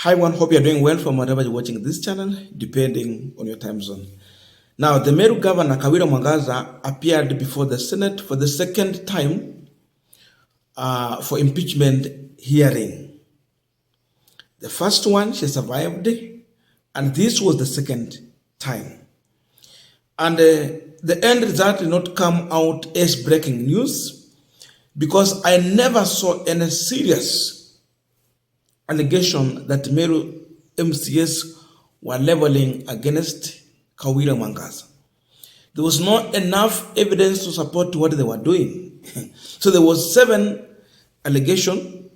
Hi everyone, hope you're doing well from wherever you're watching this channel, depending on your time zone. Now, the Meru governor, Kawira Mwangaza, appeared before the Senate for the second time for impeachment hearing. The first one, she survived, and this was the second time. And the end result did not come out as breaking news because I never saw any serious allegation that Meru MCS were leveling against Kawira Mwangaza. There was not enough evidence to support what they were doing. So there was 7 allegations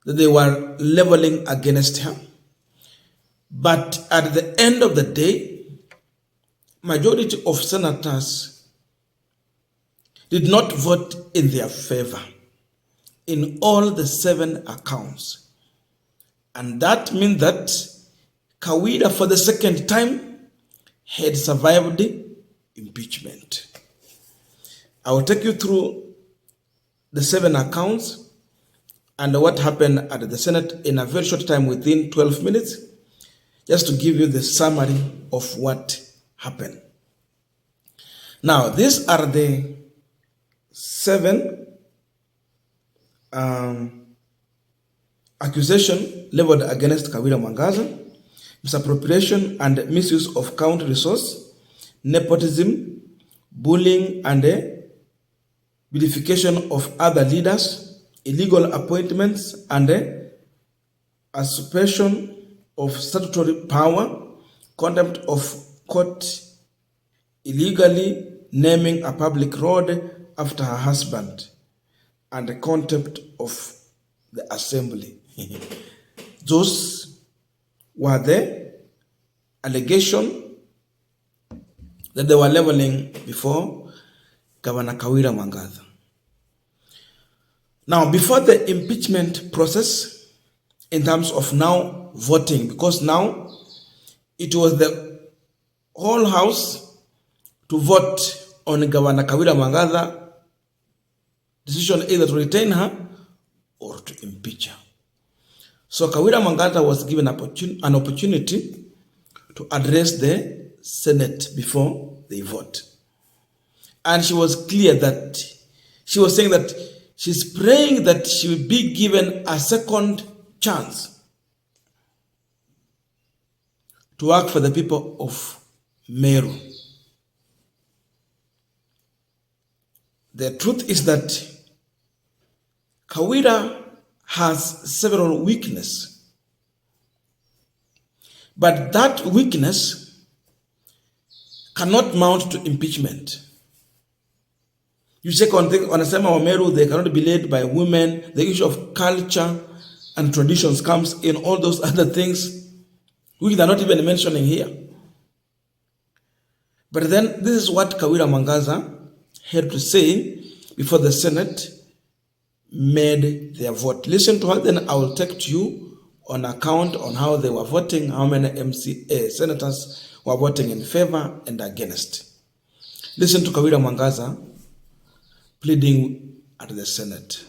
that they were leveling against her. But at the end of the day, majority of senators did not vote in their favor in all the 7 accounts. And that means that Kawira, for the second time, had survived impeachment. I will take you through the 7 accounts and what happened at the Senate in a very short time, within 12 minutes, just to give you the summary of what happened. Now, these are the 7 accusation leveled against Kawira Mwangaza: misappropriation and misuse of county resource, nepotism, bullying and vilification of other leaders, illegal appointments and usurpation of statutory power, contempt of court, illegally naming a public road after her husband, and the contempt of the assembly. Those were the allegations that they were leveling before Governor Kawira Mwangaza. Now, before the impeachment process, in terms of now voting, because now it was the whole house to vote on Governor Kawira Mwangaza decision, either to retain her or to impeach her. So Kawira Mwangaza was given an opportunity to address the Senate before they vote. And she was clear that she was saying that she's praying that she will be given a second chance to work for the people of Meru. The truth is that Kawira has several weaknesses, but that weakness cannot mount to impeachment. You check on Sema Meru, they cannot be led by women. The issue of culture and traditions comes in, all those other things which they are not even mentioning here. But then this is what Kawira Mwangaza had to say before the Senate made their vote. Listen to her, then I will take to you on account on how they were voting, how many senators were voting in favor and against. Listen to Kawira Mwangaza pleading at the Senate.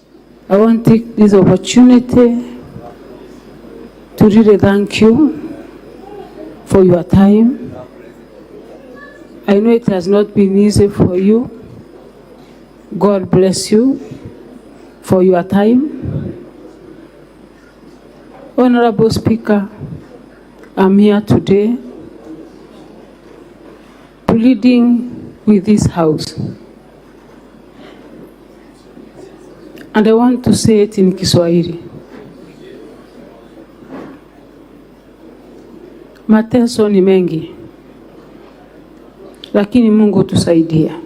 I want to take this opportunity to really thank you for your time. I know it has not been easy for you. God bless you for your time. Honorable Speaker, I'm here today pleading with this House. And I want to say it in Kiswahili. Mateso ni mengi, lakini Mungu tusaidia.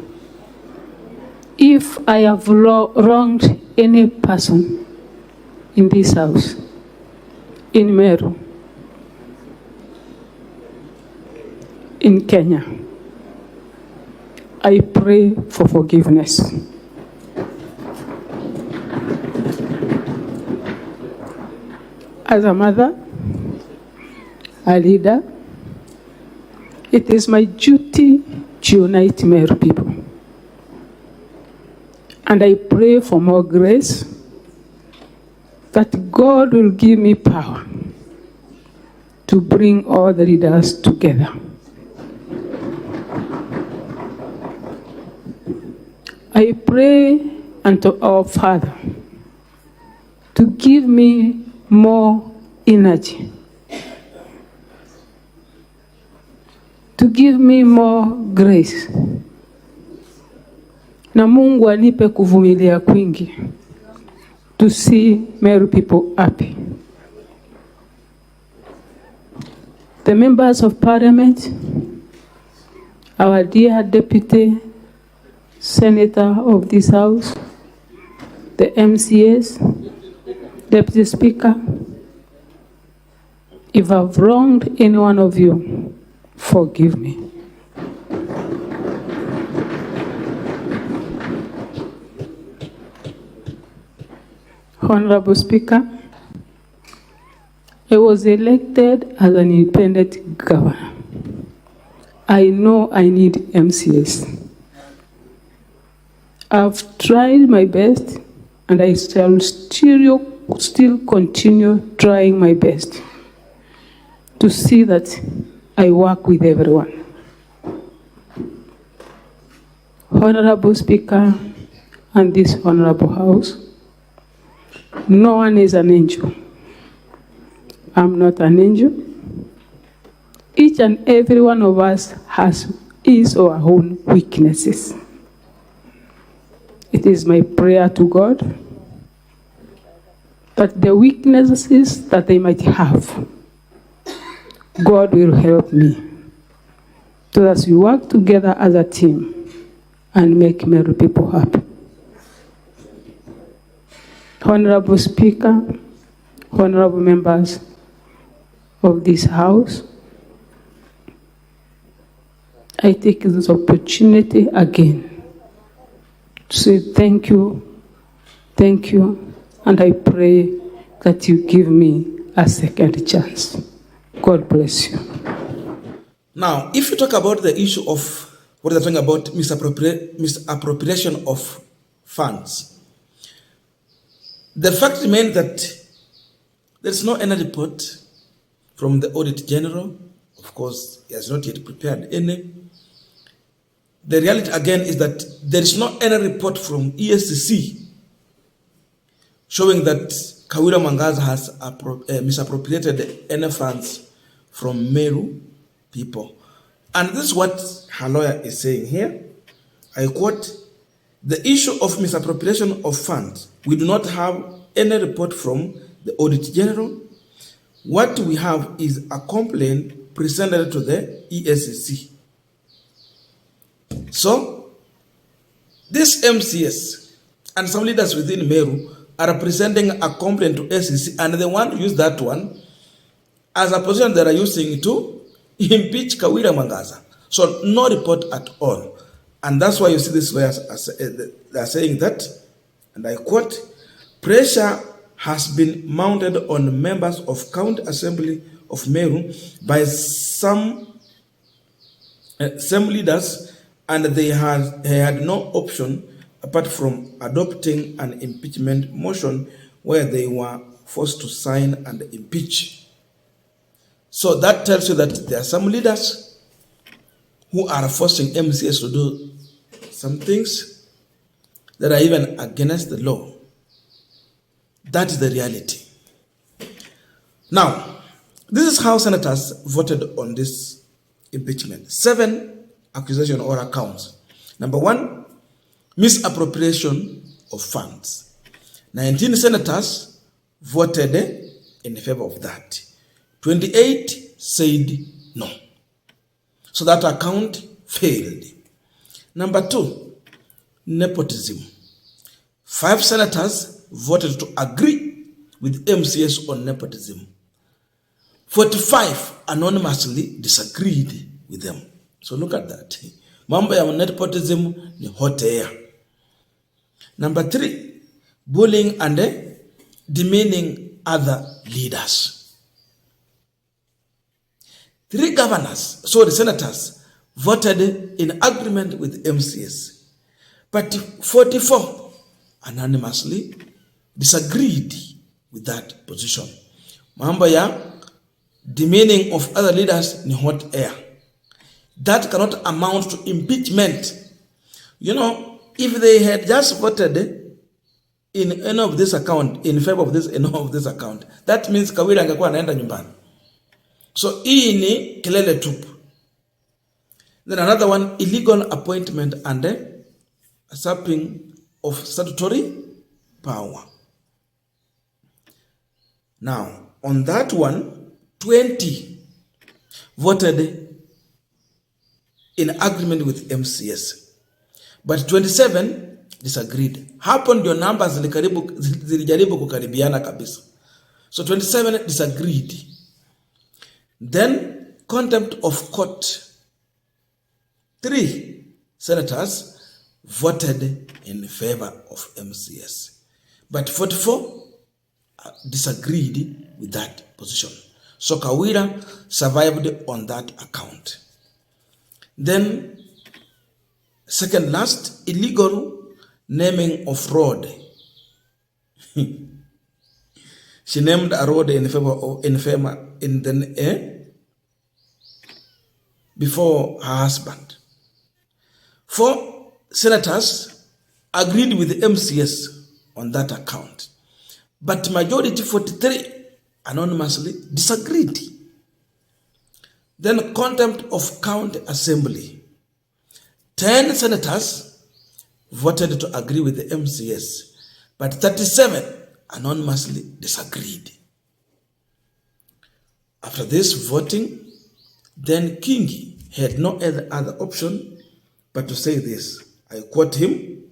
If I have wronged any person in this house, in Meru, in Kenya, I pray for forgiveness. As a mother, a leader, it is my duty to unite Meru people. And I pray for more grace, that God will give me power to bring all the leaders together. I pray unto our Father to give me more energy, to give me more grace, na Mungu anipe kuvumilia kwingi to see Meru people happy. The members of parliament, our dear deputy senator of this house, the MCAs, deputy speaker, if I've wronged any one of you, forgive me. Honorable Speaker, I was elected as an independent governor. I know I need MCAs. I've tried my best, and I shall still continue trying my best to see that I work with everyone. Honorable Speaker and this Honorable House, no one is an angel. I'm not an angel. Each and every one of us has his or her own weaknesses. It is my prayer to God that the weaknesses that they might have, God will help me, so that we work together as a team and make Meru people happy. Honorable Speaker, honorable members of this House, I take this opportunity again to say thank you, and I pray that you give me a second chance. God bless you. Now, if you talk about the issue of what they're talking about, misappropriation of funds, the fact remains that there's no any report from the Audit General. Of course, he has not yet prepared any. The reality again is that there is not any report from ESCC showing that Kawira Mwangaza has misappropriated any funds from Meru people. And this is what her lawyer is saying here. I quote, "The issue of misappropriation of funds, we do not have any report from the Audit General. What we have is a complaint presented to the ESCC." So, this MCS and some leaders within Meru are presenting a complaint to ESCC, and they want to use that one as a position that are using to impeach Kawira Mwangaza. So, no report at all. And that's why you see these lawyers are saying that, and I quote, "Pressure has been mounted on members of County Assembly of Meru by some leaders, and they had no option apart from adopting an impeachment motion where they were forced to sign and impeach." So that tells you that there are some leaders who are forcing MCS to do some things that are even against the law. That is the reality. Now, this is how senators voted on this impeachment. 7 accusations or accounts. Number 1, misappropriation of funds. 19 senators voted in favor of that. 28 said no. So that account failed. Number 2, nepotism. 5 senators voted to agree with MCS on nepotism. 45 anonymously disagreed with them. So look at that. Mambo ya nepotism ni hot air. Number 3, bullying and demeaning other leaders. 3 governors, the senators, voted in agreement with MCS. But 44 anonymously disagreed with that position. Mambo ya demeaning of other leaders ni hot air. That cannot amount to impeachment. You know, if they had just voted in any of this account, in favor of this, any of this account, that means Kawira angekuwa anaenda nyumbani. So hii ni kelele tupu. Then another one, illegal appointment and usurping of statutory power. Now, on that one, 20 voted in agreement with MCS, but 27 disagreed. Hapo ndio numbers zilijaribu kukaribiana kabisa. So 27 disagreed. Then contempt of court. 3 senators voted in favor of MCS, but 44 disagreed with that position. So Kawira survived on that account. Then, second last, illegal naming of road. She named a road before her husband. 4 senators agreed with MCS on that account, but majority 43 anonymously disagreed. Then contempt of county assembly. 10 senators voted to agree with the MCS, but 37 anonymously disagreed. After this voting, then Kingi had no other option but to say this. I quote him: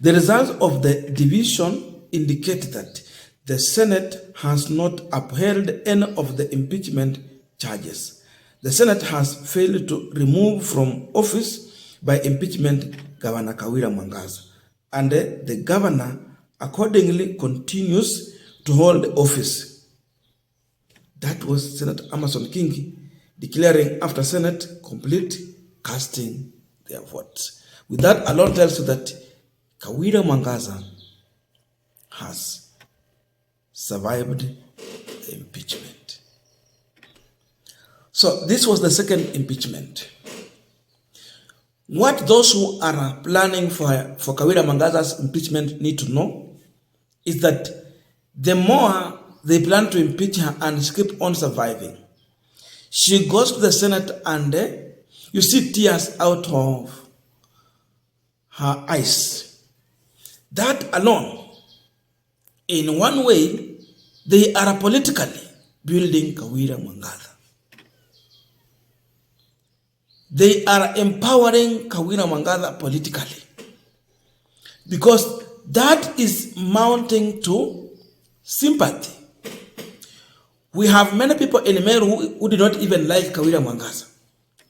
"The results of the division indicate that the Senate has not upheld any of the impeachment charges. The Senate has failed to remove from office by impeachment Governor Kawira Mwangaza, and the governor accordingly continues to hold office." That was Senator Amason Kingi declaring after Senate complete casting their votes. With that alone tells you that Kawira Mwangaza has survived the impeachment. So this was the second impeachment. What those who are planning for Kawira Mwangaza's impeachment need to know is that the more they plan to impeach her and she keep on surviving, she goes to the Senate and you see tears out of her eyes. That alone, in one way, they are politically building Kawira Mwangaza. They are empowering Kawira Mwangaza politically, because that is mounting to sympathy. We have many people in Meru who did not even like Kawira Mwangaza,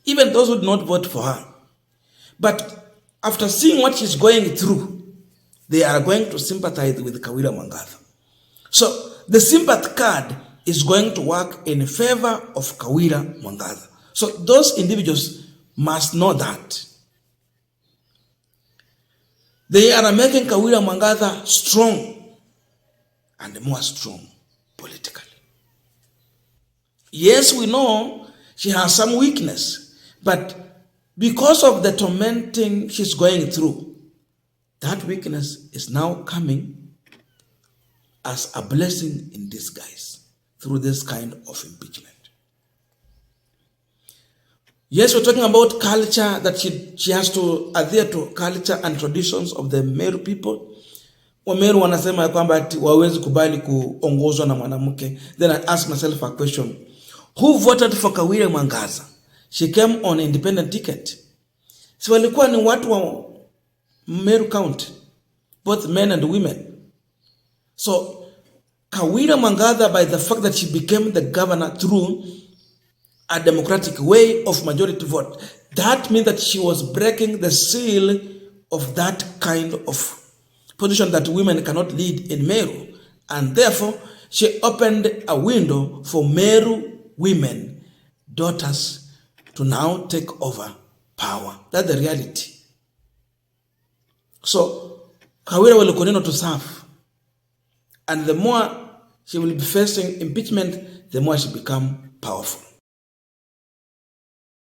even those who did not vote for her. But after seeing what she's going through, they are going to sympathize with Kawira Mwangaza. So the sympathy card is going to work in favor of Kawira Mwangaza. So those individuals must know that. They are making Kawira Mwangaza strong and more strong politically. Yes, we know she has some weakness, but because of the tormenting she's going through, that weakness is now coming as a blessing in disguise through this kind of impeachment. Yes, we're talking about culture, that she has to adhere to culture and traditions of the Meru people. Wameru wanasema kwamba ati wawezi kubali kuongozwa na mwanamke. Then I ask myself a question. Who voted for Kawira Mwangaza? She came on an independent ticket. Si walikuwa ni watu wa Meru County, both men and women. So Kawira Mwangaza, by the fact that she became the governor through a democratic way of majority vote, that means that she was breaking the seal of that kind of position that women cannot lead in Meru. And therefore, she opened a window for Meru women, daughters, to now take over power. That's the reality. So, Kawira will continue to serve And the more she will be facing impeachment, the more she become powerful.